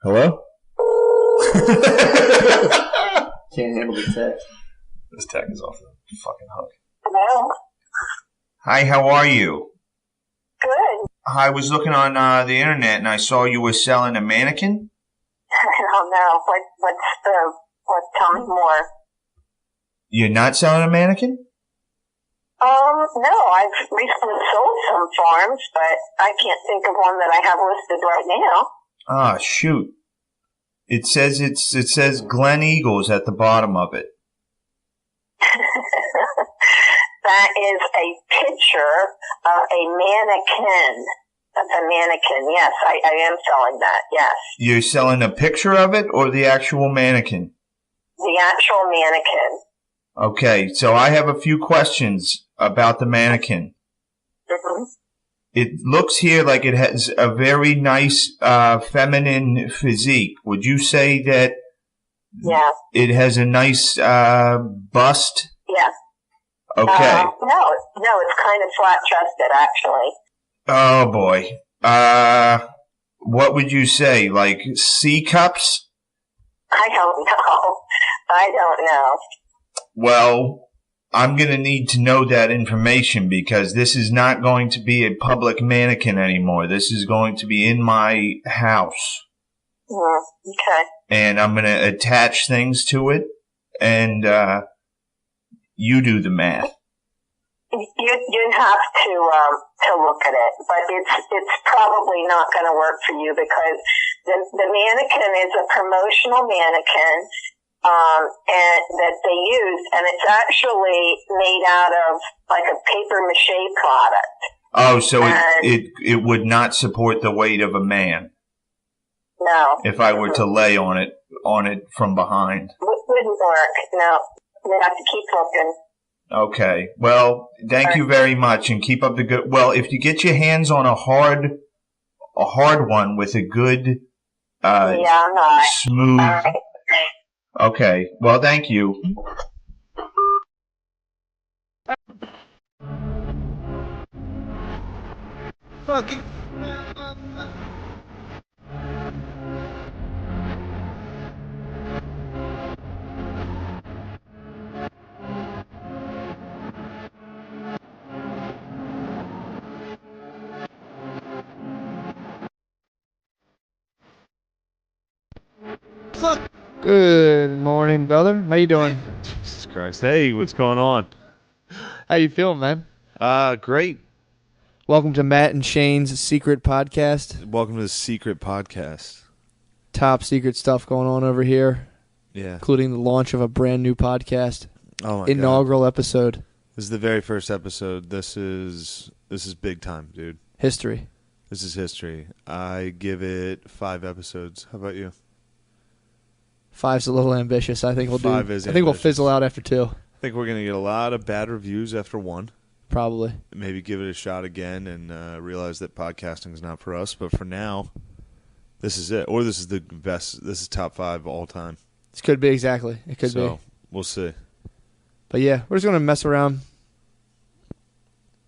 Hello? Can't handle the tech. This tech is off the fucking hook. Hello? Hi, how are you? Good. I was looking on the internet and I saw you were selling a mannequin. I don't know. Tell me more. You're not selling a mannequin? No, I've recently sold some farms, but I can't think of one that I have listed right now. Ah, shoot. It says Glen Eagles at the bottom of it. That is a picture of a mannequin. That's a mannequin. Yes, I am selling that. Yes. You're selling a picture of it or the actual mannequin? The actual mannequin. Okay, so I have a few questions about the mannequin. Mm-hmm. It looks here like it has a very nice feminine physique. Would you say that it has a nice bust? Yeah. Okay. No, it's kind of flat-chested, actually. Oh, boy. What would you say, like C cups? I don't know. Well, I'm going to need to know that information because this is not going to be a public mannequin anymore. This is going to be in my house. Okay. And I'm going to attach things to it, and you do the math. You have to look at it, but it's probably not going to work for you because the mannequin is a promotional mannequin. And that they use, and it's actually made out of like a paper mache product. Oh, so it would not support the weight of a man. No. If I were to lay on it from behind. Wouldn't work. No. You have to keep looking. Okay. Well, thank you very much, and keep up the good. Well, if you get your hands on a hard one with a good, I'm not. smooth. Right. Okay. Well, thank you. Fucking. Fuck. Good morning, brother. How you doing? Jesus Christ. Hey, what's going on? How you feeling, man? Great. Welcome to Matt and Shane's Secret Podcast. Welcome to the Secret Podcast. Top secret stuff going on over here. Yeah. Including the launch of a brand new podcast. Oh my Inaugural God. episode. This is the very first episode. This is big time, dude. History. This is history. I give it 5 episodes. How about you? 5's a little ambitious. I think we'll 5 do. is I think we'll ambitious. fizzle out after 2. I think we're gonna get a lot of bad reviews after 1. Probably. Maybe give it a shot again and realize that podcasting is not for us. But for now, this is it. Or this is the best. This is top 5 all time. This could be exactly. It could be. So we'll see. But yeah, we're just gonna mess around,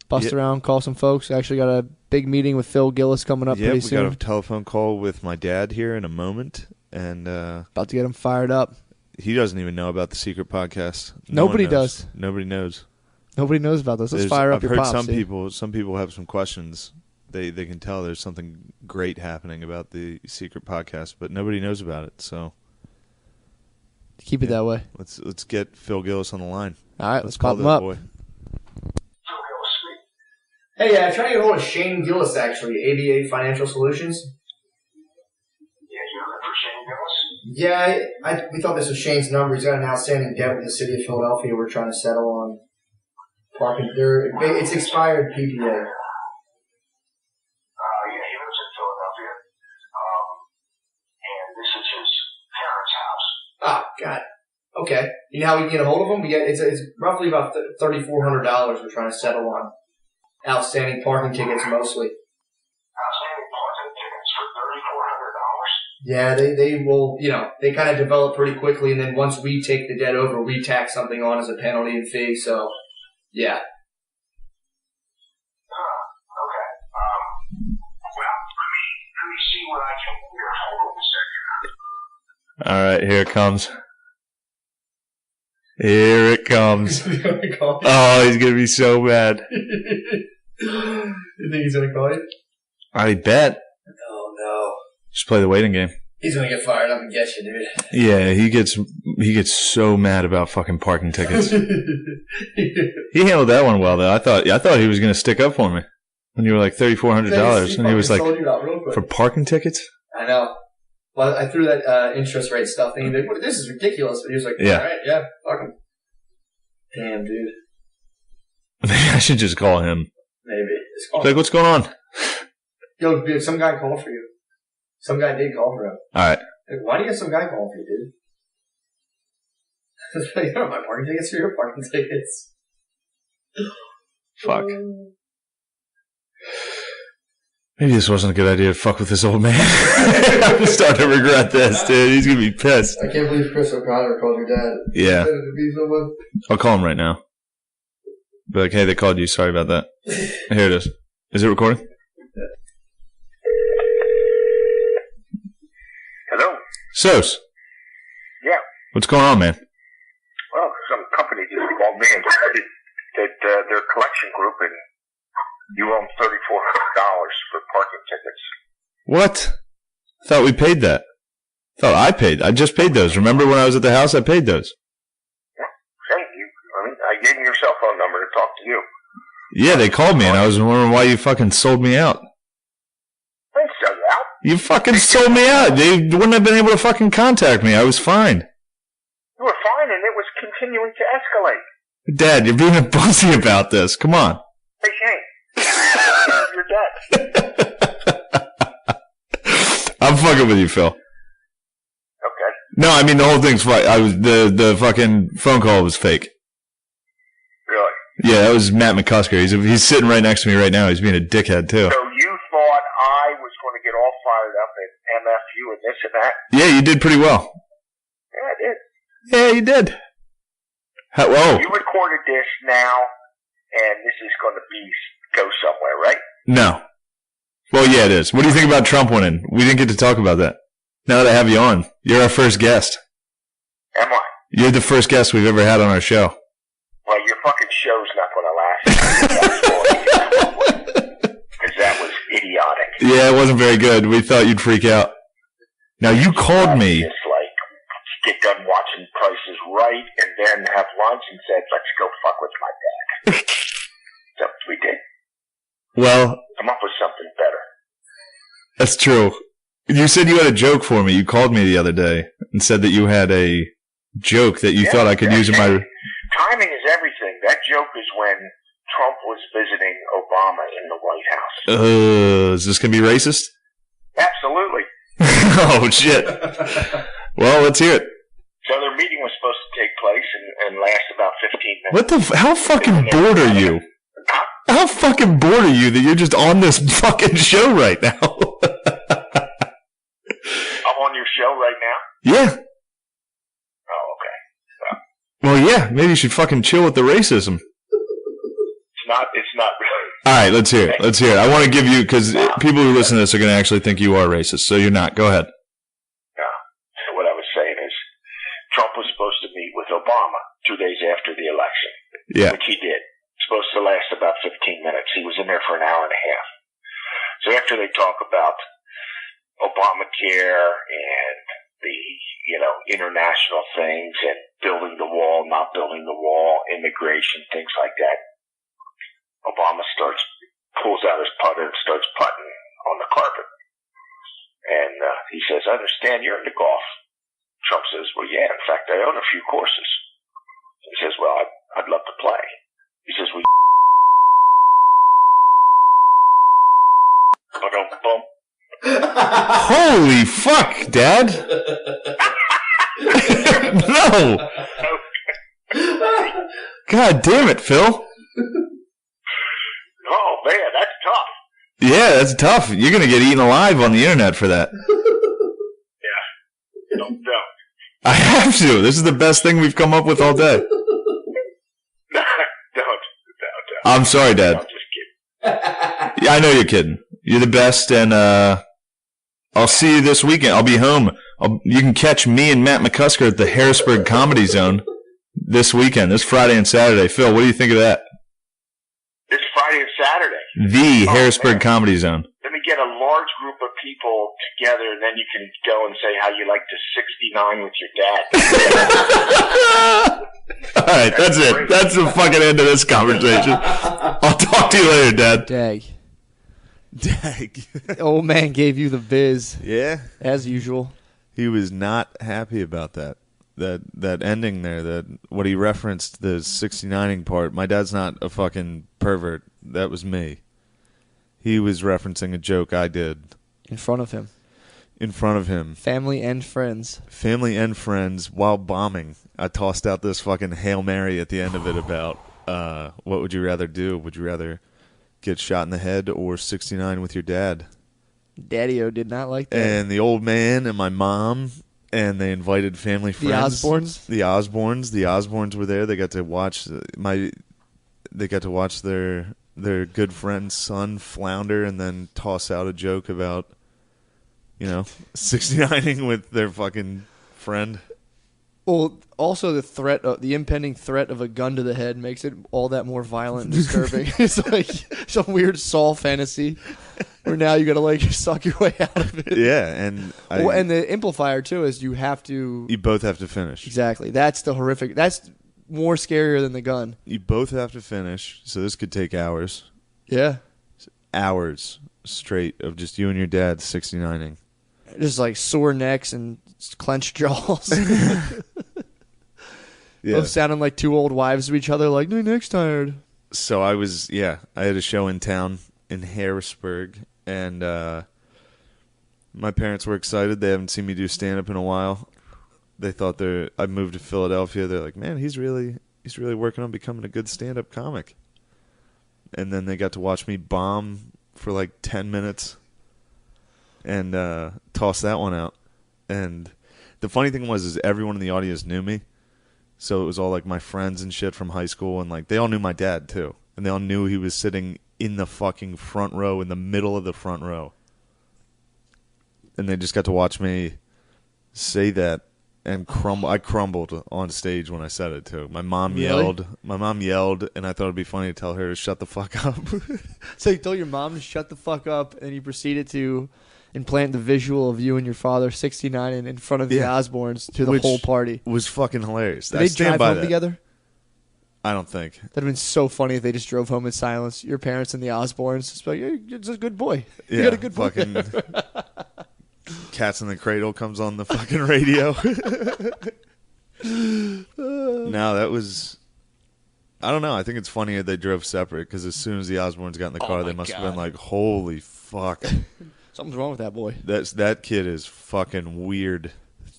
bust around, call some folks. Actually got a big meeting with Phil Gillis coming up pretty soon. We got a telephone call with my dad here in a moment, and about to get him fired up. He doesn't even know about the secret podcast. Nobody does. Nobody knows. Nobody knows about this. Let's fire up your pops. I've heard some people have some questions. They can tell there's something great happening about the secret podcast, but nobody knows about it. So keep it that way. Let's get Phil Gillis on the line. All right, let's pop him up. Boy. Hey, I'm trying to get a hold of Shane Gillis, actually, ABA Financial Solutions. Yeah, you looking for Shane Gillis? Yeah, we thought this was Shane's number. He's got an outstanding debt with the city of Philadelphia. We're trying to settle on parking. It's expired PPA. Yeah, he lives in Philadelphia. And this is his parents' house. Oh, God. Okay. You know how we can get a hold of him? It's roughly about $3,400 we're trying to settle on. Outstanding parking tickets mostly. Outstanding parking tickets for $3,400? Yeah, they will, they kind of develop pretty quickly, and then once we take the debt over, we tack something on as a penalty and fee, so, yeah. Okay. Well, let me see what I can do. Hold on a second. All right, here it comes. Here it comes. Oh, he's gonna be so mad. You think he's gonna call you? I bet. Oh no. Just play the waiting game. He's gonna get fired up and get you, dude. Yeah, he gets so mad about fucking parking tickets. He handled that one well though. I thought he was gonna stick up for me when you were like $3,400, and he was like, for parking tickets. I know. Well, I threw that interest rate stuff thing. Like, this is ridiculous. But he was like, yeah. All right, yeah, fuck him. Damn, dude. Maybe I should just call him. Maybe. Like, what's going on? Yo, dude, some guy called for you. Some guy did call for him. All right. Like, why do you have some guy calling for you, dude? You don't have my parking tickets or your parking tickets. Fuck. Maybe this wasn't a good idea to fuck with this old man. I'm starting to regret this, dude. He's going to be pissed. I can't believe Chris O'Connor called your dad. Yeah. I'll call him right now. Be like, hey, they called you. Sorry about that. Here it is. Is it recording? Hello? Sos. Yeah. What's going on, man? Well, some company just called me and said that their collection group and you owe $3,400 for parking tickets. What? I thought we paid that. I just paid those. Remember when I was at the house? I paid those. Hey, I gave them your cell phone number to talk to you. Yeah, they called me, and I was wondering why you fucking sold me out. I didn't sell you out. You fucking sold me out. They wouldn't have been able to fucking contact me. I was fine. You were fine, and it was continuing to escalate. Dad, you're being a pussy about this. Come on. Hey, Shane. You're dead. I'm fucking with you, Phil. Okay. No, I mean the whole thing's fine. The fucking phone call was fake. Really? Yeah, that was Matt McCusker. He's sitting right next to me right now. He's being a dickhead too. So you thought I was going to get all fired up at MFU and this and that? Yeah, you did pretty well. Yeah, I did. Yeah, you did. Whoa. You recorded this now, and this is going to go somewhere, right? No. Well, yeah, it is. What do you think about Trump winning? We didn't get to talk about that. Now that I have you on, you're our first guest. Am I? You're the first guest we've ever had on our show. Well, your fucking show's not going to last. Because that was idiotic. Yeah, it wasn't very good. We thought you'd freak out. Now, you called me. Just like, get done watching Price is Right, and then have lunch and said, let's go fuck with my dad. So we did. Well, come up with something better. That's true. You said you had a joke for me. You called me the other day and said that you had a joke that you thought I could use in my... Timing is everything. That joke is when Trump was visiting Obama in the White House. Is this going to be racist? Absolutely. Oh, shit. Well, let's hear it. So their meeting was supposed to take place and last about 15 minutes. What the... How fucking bored are you? How fucking bored are you that you're just on this fucking show right now? I'm on your show right now? Yeah. Oh, okay. Well, yeah, maybe you should fucking chill with the racism. It's not really. Alright, let's hear it. Let's hear it. I want to give you, because people who listen to this are going to actually think you are racist, so you're not. Go ahead. No. So what I was saying is, Trump was supposed to meet with Obama 2 days after the election. Yeah. Which he did. Supposed to last about 15 minutes. He was in there for an hour and a half. So after they talk about Obamacare and the, international things and building the wall, not building the wall, immigration, things like that, Obama pulls out his putter and starts putting on the carpet. And he says, I understand you're into golf. Trump says, well, yeah, in fact, I own a few courses. He says, well, I'd love to play. He says, well, boom. Holy fuck, Dad. No. God damn it, Phil. Oh, man, that's tough. Yeah, that's tough. You're going to get eaten alive on the internet for that. Yeah. Don't. I have to. This is the best thing we've come up with all day. Don't. I'm sorry, Dad. I'm just kidding. Yeah, I know you're kidding. You're the best, and I'll see you this weekend. I'll be home. You can catch me and Matt McCusker at the Harrisburg Comedy Zone this weekend, this Friday and Saturday. Phil, what do you think of that? This Friday and Saturday. The Harrisburg Comedy Zone. Let me get a large group of people together, and then you can go and say how you like to 69 with your dad. All right, that's it. Great. That's the fucking end of this conversation. I'll talk to you later, Dad. Dag. Dag. Old man gave you the biz. Yeah. As usual. He was not happy about that. That ending there, that what he referenced, the 69ing part. My dad's not a fucking pervert. That was me. He was referencing a joke I did. In front of him. In front of him. Family and friends. Family and friends while bombing. I tossed out this fucking Hail Mary at the end of it about what would you rather do? Would you rather get shot in the head or 69 with your dad? Daddy-o did not like that. And the old man and my mom, and they invited family friends. The Osbournes? The Osbournes were there. They got to watch their good friend's son flounder and then toss out a joke about, 69ing with their fucking friend. Well, also the impending threat of a gun to the head makes it all that more violent and disturbing. It's like some weird Saul fantasy where now you got to suck your way out of it. Yeah, and and the amplifier too is you both have to finish. Exactly. That's the horrific. That's more scarier than the gun. You both have to finish, so this could take hours. Yeah. Hours straight of just you and your dad 69ing. Just sore necks and clenched jaws. Yeah. Both sounding like two old wives to each other, like, my neck's tired. So I had a show in town in Harrisburg, and my parents were excited. They haven't seen me do stand-up in a while. They thought I moved to Philadelphia. They're like, man, he's really working on becoming a good stand-up comic. And then they got to watch me bomb for 10 minutes and toss that one out. And the funny thing is everyone in the audience knew me. So it was all my friends and shit from high school, and they all knew my dad too. And they all knew he was sitting in the fucking front row, in the middle of the front row. And they just got to watch me say that and crumble. I crumbled on stage when I said it too. My mom yelled, and I thought it'd be funny to tell her to shut the fuck up. So you told your mom to shut the fuck up, and you proceeded to implant the visual of you and your father 69 and in front of the Osbournes to the whole party. Was fucking hilarious. Did they drive home together? I don't think. That'd have been so funny if they just drove home in silence. Your parents and the Osbournes. It's like, you're just a good boy. You got a good boy. Fucking Cats in the Cradle comes on the fucking radio. No, that was... I don't know. I think it's funny that they drove separate, because as soon as the Osbournes got in the car, they must have been like, holy fuck. Something's wrong with that boy. That kid is fucking weird.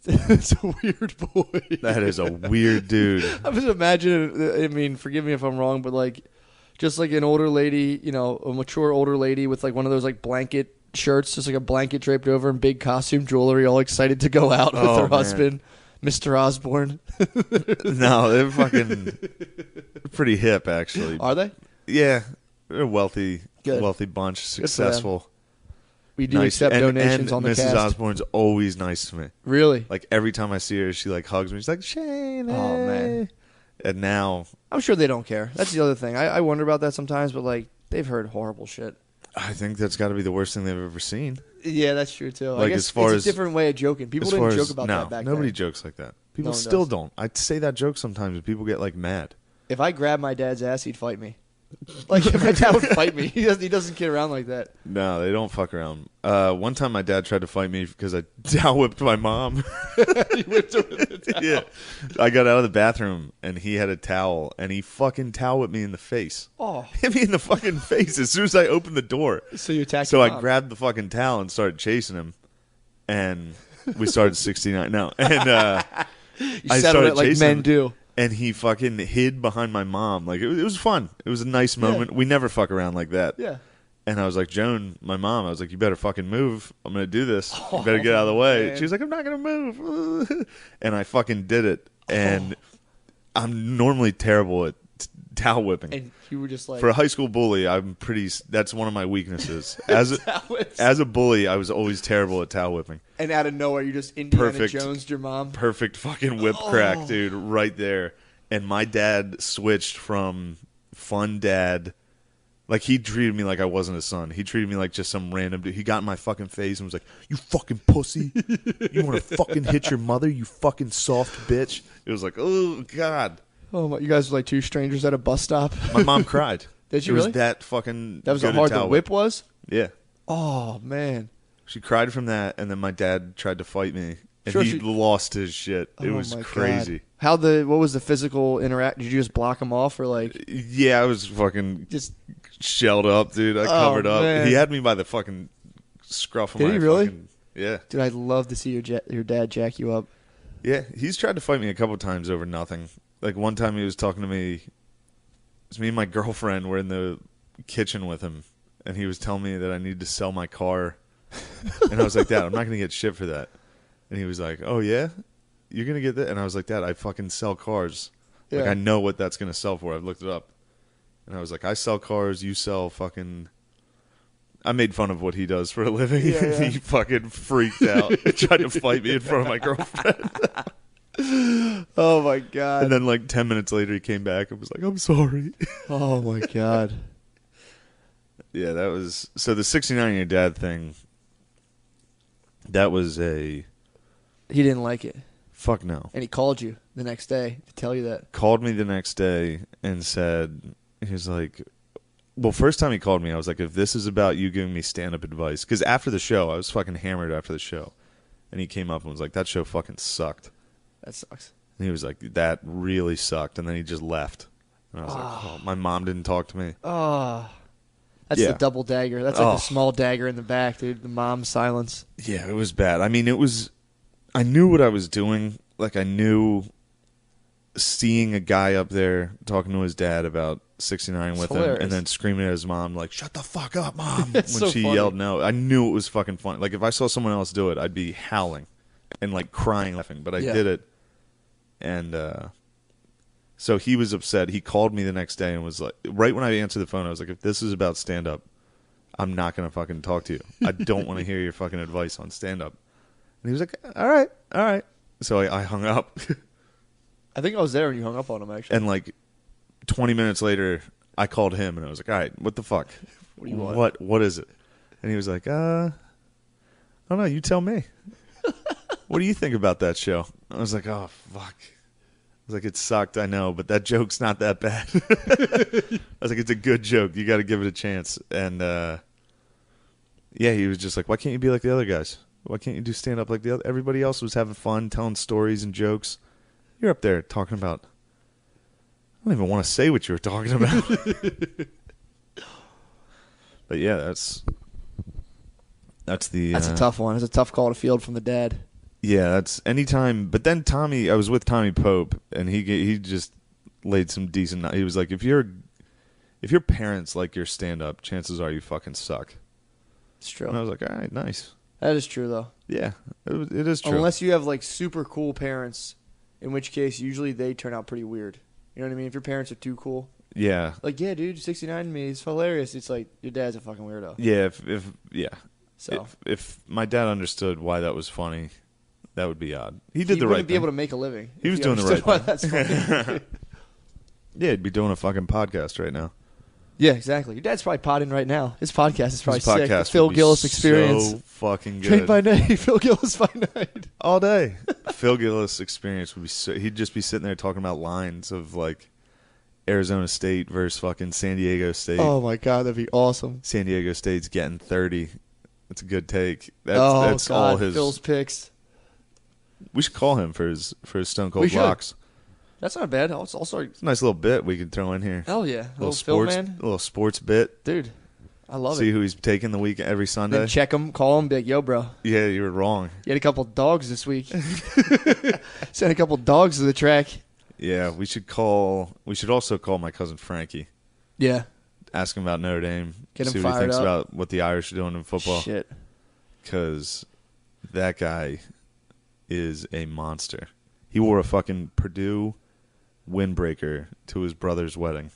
It's a weird boy. That is a weird dude. I'm just imagining, I mean, forgive me if I'm wrong, but just an older lady, a mature older lady with one of those blanket shirts, just a blanket draped over and big costume jewelry, all excited to go out with her husband, Mr. Osbourne. No, they're fucking pretty hip, actually. Are they? Yeah. They're a wealthy bunch, successful. We do accept donations on the Mrs. cast. Osbourne's always nice to me. Really? Every time I see her, she hugs me. She's like, Shane. Oh, man. And now... I'm sure they don't care. That's the other thing. I wonder about that sometimes, but they've heard horrible shit. I think that's got to be the worst thing they've ever seen. Yeah, that's true, too. I guess as far it's a different way of joking. People didn't joke about that back then. Nobody jokes like that. People still don't. I say that joke sometimes and people get mad. If I grabbed my dad's ass, he'd fight me. If my dad would fight me. He doesn't kid around like that. No, they don't fuck around. One time my dad tried to fight me because I towel whipped my mom. You whipped her with a towel. Yeah. I got out of the bathroom and he had a towel and he fucking towel whipped me in the face. Oh. Hit me in the fucking face as soon as I opened the door. So you attacked So your mom. I grabbed the fucking towel and started chasing him. And we started 69. No. And you settled it like men do. And he fucking hid behind my mom. It was fun. It was a nice moment. Yeah. We never fuck around like that. Yeah. And I was like, Joan, my mom, I was like, you better fucking move. I'm going to do this. You better get out of the way. Man. She was like, I'm not going to move. And I fucking did it. And I'm normally terrible at towel whipping. And you were just like... For a high school bully, that's one of my weaknesses. As a bully, I was always terrible at towel whipping. And out of nowhere, you just Indiana Jones'd your mom. Perfect fucking whip crack, dude, right there. And my dad switched from fun dad. Like, he treated me like I wasn't his son. He treated me like just some random dude. He got in my fucking face and was like, "You fucking pussy. You want to fucking hit your mother, you fucking soft bitch." It was like, oh, God. Oh, my. You guys were like two strangers at a bus stop? My mom cried. Did she really? It was that fucking That was how hard the whip was? Yeah. Oh, man. She cried from that, and then my dad tried to fight me. And Sure, he lost his shit. It was crazy. God. What was the physical interact? Did you just block him off or like? Yeah, I was fucking just shelled up, dude. I covered up. Man. He had me by the fucking scruff of my. Did he really? Yeah. Dude, I'd love to see your dad jack you up. Yeah, he's tried to fight me a couple times over nothing. Like one time he was talking to me. It was me and my girlfriend were in the kitchen with him, and he was telling me that I needed to sell my car, and I was like, "Dad, I'm not gonna get shit for that." And he was like, "Oh yeah, you're gonna get that?" And I was like, "Dad, I fucking sell cars. Yeah. Like I know what that's gonna sell for. I've looked it up." And I was like, "I sell cars. You sell fucking." I made fun of what he does for a living. Yeah, yeah. He fucking freaked out and tried to fight me in front of my girlfriend. Oh my God. And then like 10 minutes later he came back and was like, "I'm sorry." Oh my God. Yeah, that was so the 69-year dad thing. That was a He didn't like it. fuck no. And he called you the next day to tell you that. Called me the next day and said, he was like, well, first time he called me, I was like, if this is about you giving me stand-up advice, because after the show, I was fucking hammered after the show. And he came up and was like, that show fucking sucked. That sucks. And he was like, that really sucked. And then he just left. And I was like, oh, my mom didn't talk to me. Oh. That's Yeah. the double dagger. That's like the small dagger in the back, dude. The mom's silence. Yeah, it was bad. I mean, I knew what I was doing. Like, I knew seeing a guy up there talking to his dad about 69 with him and then screaming at his mom, like, "Shut the fuck up, Mom," when so she funny. yelled no. I knew it was fucking funny. Like, if I saw someone else do it, I'd be howling and, like, crying, laughing. But I did it. And so he was upset. He called me the next day and was like, right when I answered the phone, I was like, if this is about stand-up, I'm not going to fucking talk to you. I don't want to hear your fucking advice on stand-up. And he was like, all right. So I hung up. I think I was there when you hung up on him, actually. And like 20 minutes later, I called him and I was like, all right, what the fuck? What do you want? What is it? And he was like, I don't know. You tell me. What do you think about that show? I was like, oh, fuck. I was like, it sucked, I know, but that joke's not that bad. I was like, it's a good joke. You got to give it a chance. And yeah, he was just like, why can't you be like the other guys? Why can't you do stand up like the other? Everybody else was having fun, telling stories and jokes. You're up there talking about. I don't even want to say what you were talking about. But yeah, that's a tough one. It's a tough call to field from the dad. Yeah, that's anytime. But then Tommy, I was with Tommy Pope, and he just laid some decent. He was like, if your parents like your stand up, chances are you fucking suck. It's true. And I was like, all right, nice. That is true, though. Yeah, it is true. Unless you have like super cool parents, in which case usually they turn out pretty weird. You know what I mean? If your parents are too cool. Yeah. Like, yeah, dude, 69 to me, it's hilarious. It's like your dad's a fucking weirdo. Yeah, So if my dad understood why that was funny, that would be odd. He did he the right thing. wouldn't be able to make a living. He was doing the right why thing. That's funny. Yeah, he'd be doing a fucking podcast right now. Yeah, exactly. Your dad's probably potting right now. His podcast is probably His sick. podcast The Phil would be Gillis Experience. so fucking good. Drink by night, Phil Gillis by night. All day. Phil Gillis Experience would be so. He'd just be sitting there talking about lines of like Arizona State versus fucking San Diego State. Oh my god, that'd be awesome. San Diego State's getting 30. That's a good take. That's God, all his. Phil's picks. We should call him for his Stone Cold Blocks. That's not bad. It's also It's a nice little bit we could throw in here. Hell yeah, little sports, Phil man. A little sports bit, dude. I love it. See who he's taking the week every Sunday. Then check him, call him, be like, "Yo, bro, yeah, you were wrong. You had a couple dogs this week. Sent a couple dogs to the track." Yeah, we should also call my cousin Frankie. Yeah. Ask him about Notre Dame. Get him see what he fired thinks up. about what the Irish are doing in football. Shit. Because that guy is a monster. He wore a fucking Purdue windbreaker to his brother's wedding.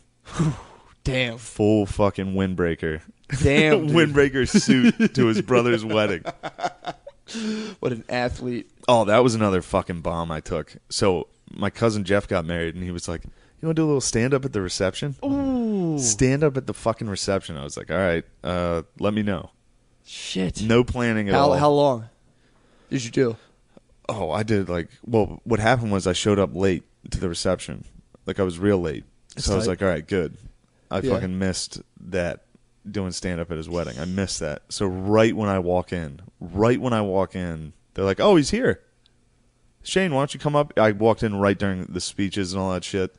Damn. Full fucking windbreaker. Damn, dude. Windbreaker suit to his brother's wedding. What an athlete. Oh, that was another fucking bomb I took. So my cousin Jeff got married, and he was like, "You want to do a little stand-up at the reception?" Ooh. Stand up at the fucking reception. I was like, all right, let me know. Shit. No planning at all. How long did you do? Oh, I did what happened was I showed up late to the reception. Like I was real late. So I was like, all right, good. I fucking missed that doing stand-up at his wedding. I missed that. So right when I walk in, they're like, oh, he's here. Shane, why don't you come up? I walked in right during the speeches and all that shit.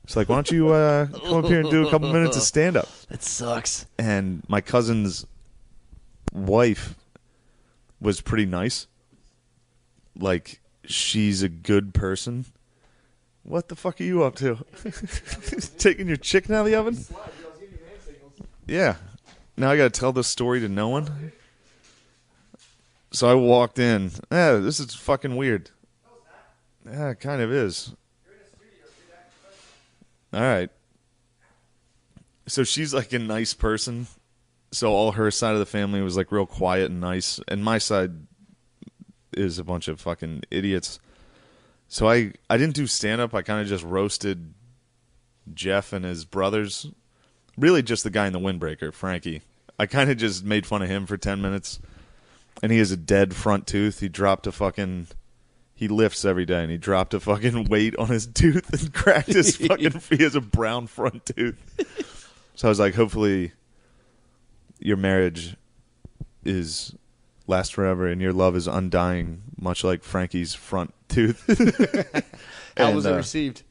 It's like, why don't you come up here and do a couple minutes of stand-up? That sucks. And my cousin's wife was pretty nice. Like, she's a good person. What the fuck are you up to? Taking your chicken out of the oven? Yeah. Now I got to tell this story to no one? So I walked in. This is fucking weird. Yeah, it kind of is. All right. So she's like a nice person. So all her side of the family was like real quiet and nice. And my side is a bunch of fucking idiots. So I didn't do stand-up. I kind of just roasted Jeff and his brothers. Really just the guy in the windbreaker, Frankie. I kind of just made fun of him for 10 minutes. And he has a dead front tooth. He lifts every day, and he dropped a fucking weight on his tooth and cracked his fucking... He has a brown front tooth. So I was like, hopefully your marriage lasts forever and your love is undying, much like Frankie's front tooth. How was it received?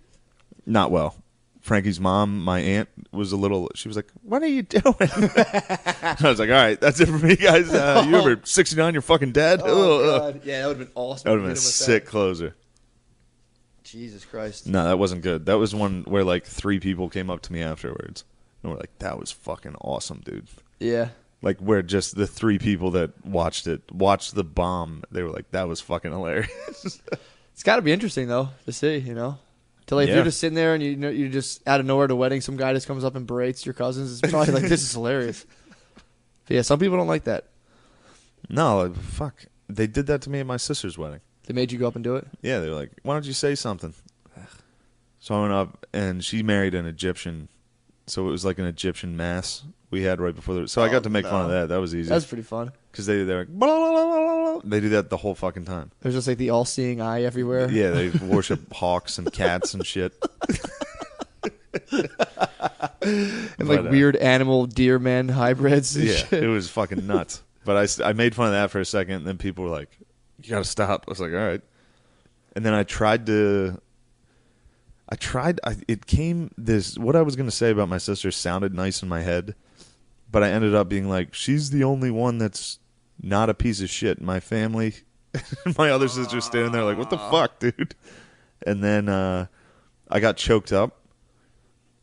Not well. Frankie's mom, my aunt, she was like, what are you doing? I was like, all right, that's it for me, guys. You ever 69, you're fucking dead? Oh, God. Yeah, that would have been awesome. That would have been a sick closer. Jesus Christ. No, that wasn't good. That was one where like 3 people came up to me afterwards. And were like, that was fucking awesome, dude. Yeah. Like where just the 3 people that watched the bomb, they were like, that was fucking hilarious. It's got to be interesting, though, to see, you know? If you're just sitting there and you're just out of nowhere at a wedding, some guy just comes up and berates your cousins. It's probably like, this is hilarious. But yeah, some people don't like that. No, fuck. They did that to me at my sister's wedding. They made you go up and do it? Yeah, they were like, why don't you say something? So I went up, and she married an Egyptian. So it was like an Egyptian mass we had right before I got to make fun of that. That was easy. That's pretty fun. Because they're like, blah, blah, blah, blah, blah. They do that the whole fucking time. There's just like the all-seeing eye everywhere. Yeah, they worship hawks and cats and shit. And like weird animal deer man hybrids and shit. It was fucking nuts. But I made fun of that for a second, and then people were like, you gotta stop. I was like, all right. And then what I was going to say about my sister sounded nice in my head, but I ended up being like, she's the only one that's not a piece of shit in my family. My other sister's standing there like, what the fuck, dude? And then I got choked up.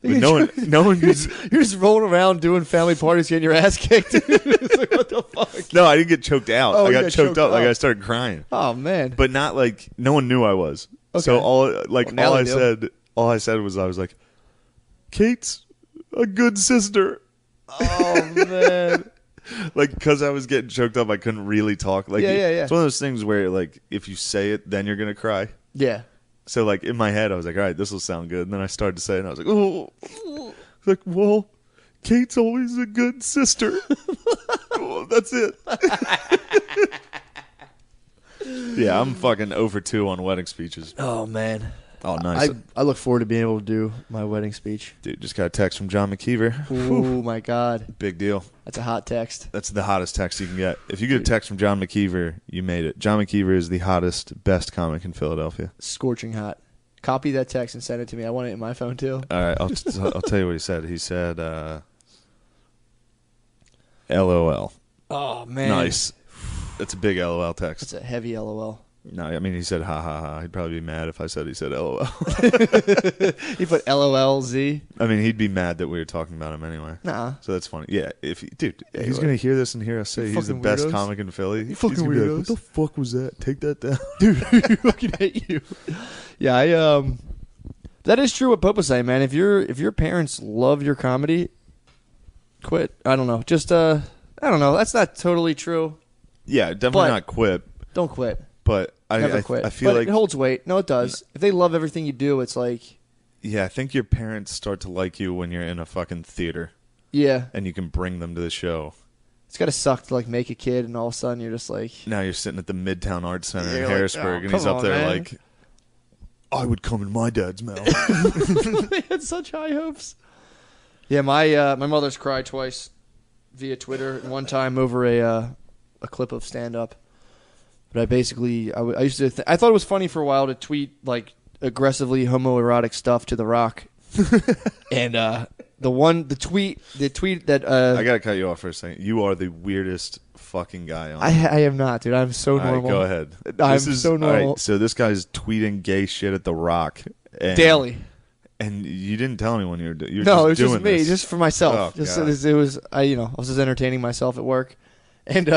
But no one you're just rolling around doing family parties, getting your ass kicked. It's like, what the fuck? No, I didn't get choked out. Oh, I got choked up. Like I started crying. Oh man! But not like no one knew I was. Okay. So all I said was I was like, Kate's a good sister. Oh man! Like because I was getting choked up, I couldn't really talk. Like yeah. It's one of those things where like if you say it, then you're gonna cry. Yeah. So like in my head, I was like, all right, this will sound good. And then I started to say it, and I was like, oh, like well, Kate's always a good sister. Oh, that's it. Yeah, I'm fucking over 2 on wedding speeches. Oh man. Oh, nice. I look forward to being able to do my wedding speech. Dude, just got a text from John McKeever. Oh, my God. Big deal. That's a hot text. That's the hottest text you can get. If you get a text from John McKeever, you made it. John McKeever is the hottest, best comic in Philadelphia. Scorching hot. Copy that text and send it to me. I want it in my phone, too. All right, I'll tell you what he said. He said, LOL. Oh, man. Nice. That's a big LOL text. That's a heavy LOL. No, I mean, he said, ha, ha, ha. He'd probably be mad if I said he said LOL. He put LOLZ? I mean, he'd be mad that we were talking about him anyway. Nah. So that's funny. Yeah, dude, he's going to hear this and hear us say he's the best comic in Philly. You fucking weirdos. Be like, what the fuck was that? Take that down. Dude, I fucking hate you. Yeah, That is true what Pope was saying, man. If your parents love your comedy, quit. I don't know. Just I don't know. That's not totally true. Yeah, definitely not quit. Don't quit. But Never quit. I feel like it holds weight. No, it does. If they love everything you do, it's like. Yeah, I think your parents start to like you when you're in a fucking theater. Yeah. And you can bring them to the show. It's gotta suck to like make a kid, and all of a sudden you're just like. Now you're sitting at the Midtown Arts Center in like, Harrisburg, and he's up there man. like, I would come in my dad's mouth. They had such high hopes. Yeah, my mother's cried twice via Twitter, and one time over a clip of stand up. But I used to I thought it was funny for a while to tweet like aggressively homoerotic stuff to The Rock, and the tweet that I gotta cut you off for a second. You are the weirdest fucking guy on. I am not, dude. I'm so normal. All right, go ahead. I'm so normal. All right, so this guy's tweeting gay shit at The Rock daily, and you didn't tell anyone you're no, it was doing just me, this. just for myself. Oh, just God. it was I was just entertaining myself at work, and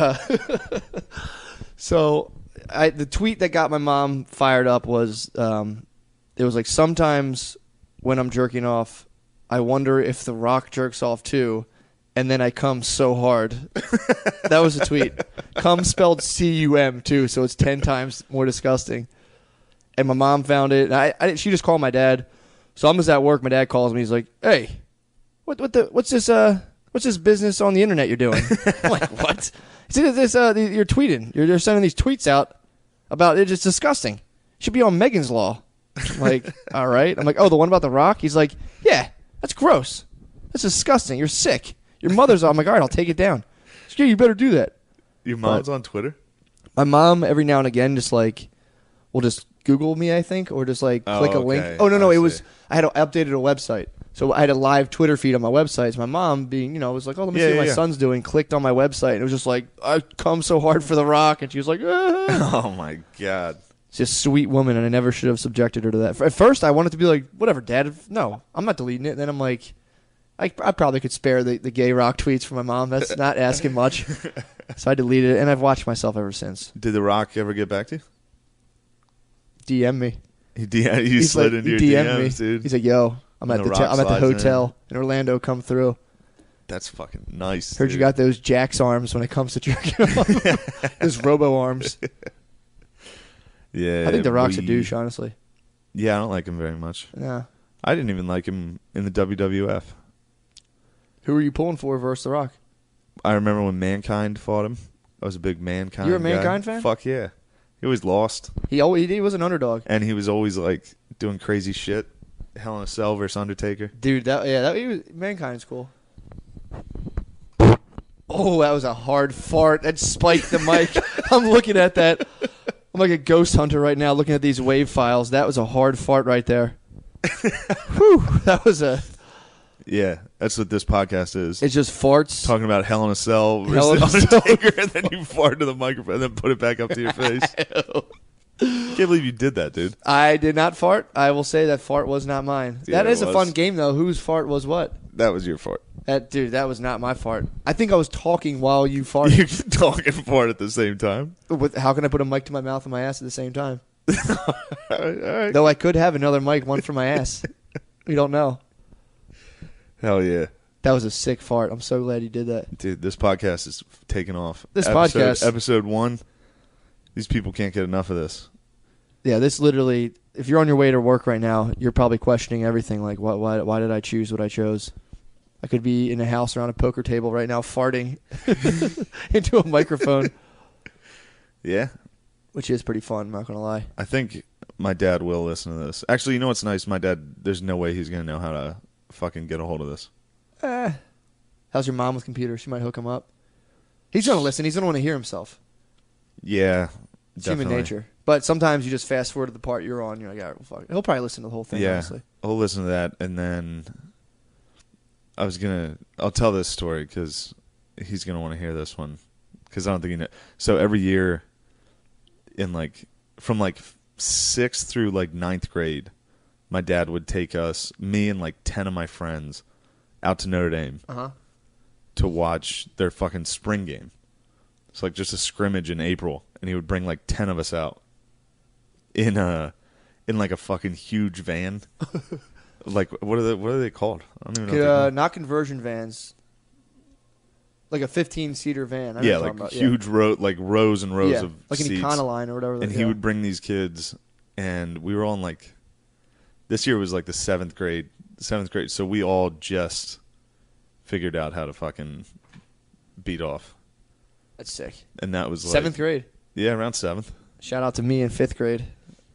so the tweet that got my mom fired up was it was like, sometimes when I'm jerking off, I wonder if The Rock jerks off too, and then I come so hard. That was a tweet. Cum spelled C-U-M too, so it's 10 times more disgusting. And my mom found it. And she just called my dad. So I'm just at work. My dad calls me. He's like, "Hey, what's this business on the internet you're doing?" I'm like, "What?" He said, "You're tweeting. You're sending these tweets out about it. It's disgusting. Should be on Megan's Law." I'm like, "All right." I'm like, "Oh, the one about The Rock?" He's like, "Yeah, that's gross. That's disgusting. You're sick. Your mother's." I'm like, "All right, I'll take it down." He's like, "Yeah, you better do that." Your mom's on Twitter? My mom, every now and again, just like, will just Google me, I think, or just like click a link. Oh, no, I had updated a website. So I had a live Twitter feed on my website. So my mom, being, was like, "Oh, let me see what my son's doing," clicked on my website, and it was just like, "I come so hard for The Rock," and she was like, "Ah." Oh my God. She's a sweet woman, and I never should have subjected her to that. At first, I wanted to be like, "Whatever, Dad. No, I'm not deleting it." And then I'm like, I probably could spare the gay rock tweets from my mom. That's not asking much. So I deleted it, and I've watched myself ever since. Did The Rock ever get back to you? DM me. You slid into your DMs, dude. He's like, "Yo, I'm at the hotel in Orlando. Come through." That's fucking nice. Heard dude. you got those Jack's arms when it comes to jerking off. Those Robo arms. Yeah, I think The Rock's a douche, honestly. Yeah, I don't like him very much. Yeah. I didn't even like him in the WWF. Who were you pulling for versus The Rock? I remember when Mankind fought him. I was a big Mankind You were a guy. Mankind fan? Fuck yeah. He always lost. He was an underdog. And he was always like doing crazy shit. Hell in a Cell versus Undertaker. Dude, Mankind's cool. Oh, that was a hard fart. That spiked the mic. I'm looking at that. I'm like a ghost hunter right now looking at these wave files. That was a hard fart right there. Whew, that was a... Yeah, that's what this podcast is. It's just farts. Talking about Hell in a Cell versus Undertaker, and then you fart into the microphone and then put it back up to your face. Can't believe you did that, dude. I did not fart. I will say that fart was not mine. Yeah, that is it a fun game, though. Whose fart was what? That was your fart. That was not my fart. I think I was talking while you farted. You talk and fart at the same time. How can I put a mic to my mouth and my ass at the same time? All right. Though I could have another mic, one for my ass. We don't know. Hell yeah. That was a sick fart. I'm so glad you did that. Dude, this podcast is taking off. Episode 1, these people can't get enough of this. Yeah, this literally, if you're on your way to work right now, you're probably questioning everything. Like, why did I choose what I chose? I could be in a house around a poker table right now farting into a microphone. Yeah. Which is pretty fun, I'm not going to lie. I think my dad will listen to this. Actually, you know what's nice? My dad, there's no way he's going to know how to fucking get a hold of this. How's your mom with computers? She might hook him up. He's going to listen. He's going to want to hear himself. Yeah, it's human nature. But sometimes you just fast forward to the part you're on. You're like, all right, well, fuck. He'll probably listen to the whole thing, honestly. I'll listen to that, and then I'll tell this story because he's going to want to hear this one because I don't think he knows. So every year in from 6th through 9th grade, my dad would take me and 10 of my friends out to Notre Dame to watch their fucking spring game. It's just a scrimmage in April, and he would bring 10 of us out in in like a fucking huge van. Like what are they called? I don't even know. Not conversion vans. Like a 15-seater van. Yeah, like huge rows and rows of like seats. an Econoline or whatever. And he would bring these kids, and we were all in like, this year was like the 7th grade, so we all just figured out how to fucking beat off. That's sick. And that was like 7th grade. Yeah, around 7th. Shout out to me in 5th grade.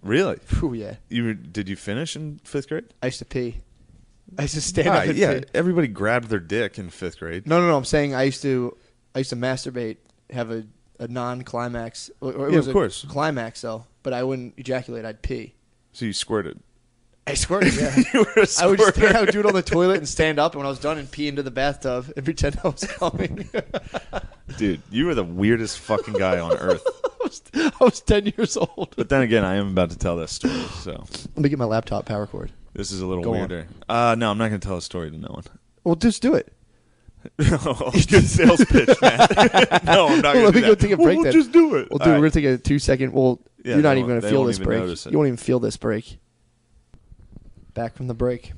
Really? Oh yeah. Did you finish in 5th grade? I used to pee. I used to stand up and pee. Everybody grabbed their dick in 5th grade. No. I'm saying I used to masturbate, have a non-climax. Or it was of course. A climax though, but I wouldn't ejaculate. I'd pee. So you squirted. I squirted. Yeah. You were a squirter. I would do it on the toilet and stand up, and when I was done, and pee into the bathtub and pretend I was coming. Dude, you were the weirdest fucking guy on earth. I was 10 years old. But then again, I am about to tell that story, so. Let me get my laptop power cord. This is a little Go weirder. No, I'm not going to tell a story to no one. Well, just do it. Good sales pitch, man. No, I'm not going to do that. Let me go take a break we'll then. Just do it. Well, dude, we're going to take a 2-second. Well, you're not even going to feel this break. You won't even feel this break. Back from the break.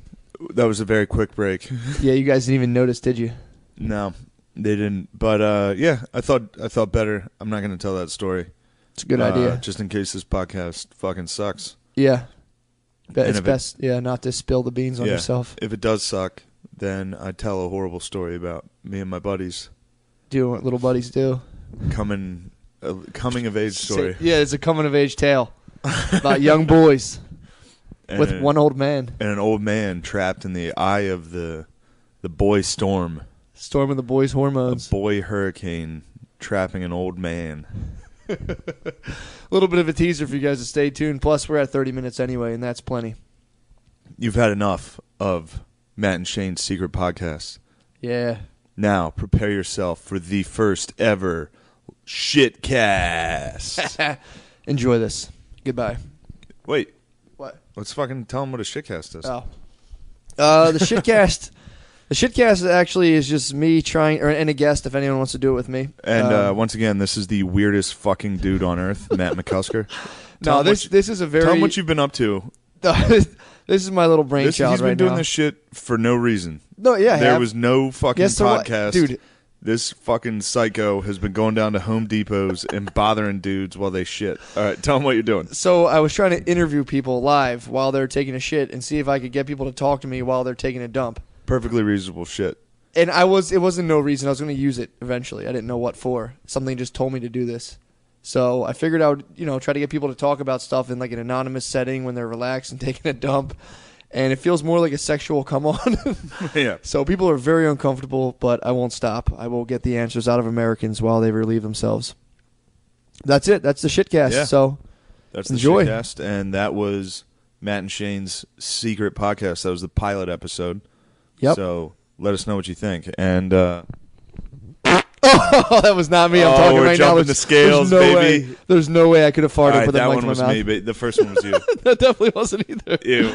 That was a very quick break. Yeah, you guys didn't even notice, did you? No, they didn't. But yeah, I thought better. I'm not going to tell that story. It's a good idea. Just in case this podcast fucking sucks. Yeah. It's best, not to spill the beans on yourself. If it does suck, then I tell a horrible story about me and my buddies. Doing what little buddies do. Coming of age story. Yeah, it's a coming of age tale about young boys with one old man. And an old man trapped in the eye of the boy storm. Storm of the boy's hormones. A boy hurricane trapping an old man. A little bit of a teaser for you guys to stay tuned. Plus, we're at 30 minutes anyway, and that's plenty. You've had enough of Matt and Shane's secret podcast. Yeah. Now, prepare yourself for the first ever shitcast. Enjoy this. Goodbye. Wait. What? Let's fucking tell them what a shitcast is. Oh. The shitcast... The shitcast actually is just me trying, and a guest if anyone wants to do it with me. And once again, this is the weirdest fucking dude on earth, Matt McCusker. This is a very... Tell him what you've been up to. This is my little brainchild He's been right doing now. This shit for no reason. No, yeah, there was no fucking podcast. Dude. This fucking psycho has been going down to Home Depots and bothering dudes while they shit. All right, tell them what you're doing. So I was trying to interview people live while they're taking a shit and see if I could get people to talk to me while they're taking a dump. Perfectly reasonable shit. And it wasn't no reason. I was going to use it eventually. I didn't know what for. Something just told me to do this. So I figured I would, try to get people to talk about stuff in like an anonymous setting when they're relaxed and taking a dump. And it feels more like a sexual come on. Yeah. So people are very uncomfortable, but I won't stop. I will get the answers out of Americans while they relieve themselves. That's it. That's the shitcast. Yeah. So that's enjoy. The shitcast. And that was Matt and Shane's secret podcast. That was the pilot episode. Yep. So let us know what you think. And oh, that was not me. I'm talking right now. The scales, baby. There's no way I could have farted. All right, put that one mic in my was mouth. me, but the first one was you. That definitely wasn't either. Ew.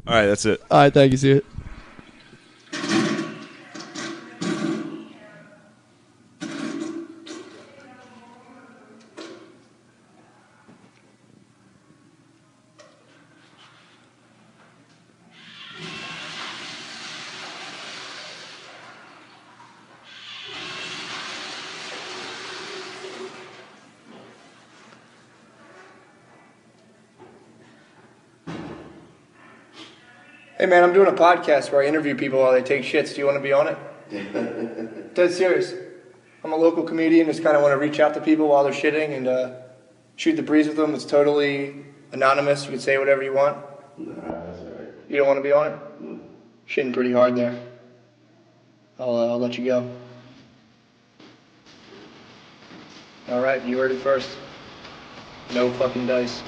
All right, that's it. All right, thank you. See it. Hey man, I'm doing a podcast where I interview people while they take shits. Do you want to be on it? Dead serious. I'm a local comedian. Just kind of want to reach out to people while they're shitting and shoot the breeze with them. It's totally anonymous. You can say whatever you want. Nah, that's all right. You don't want to be on it? Shitting pretty hard there. I'll let you go. All right, you heard it first. No fucking dice.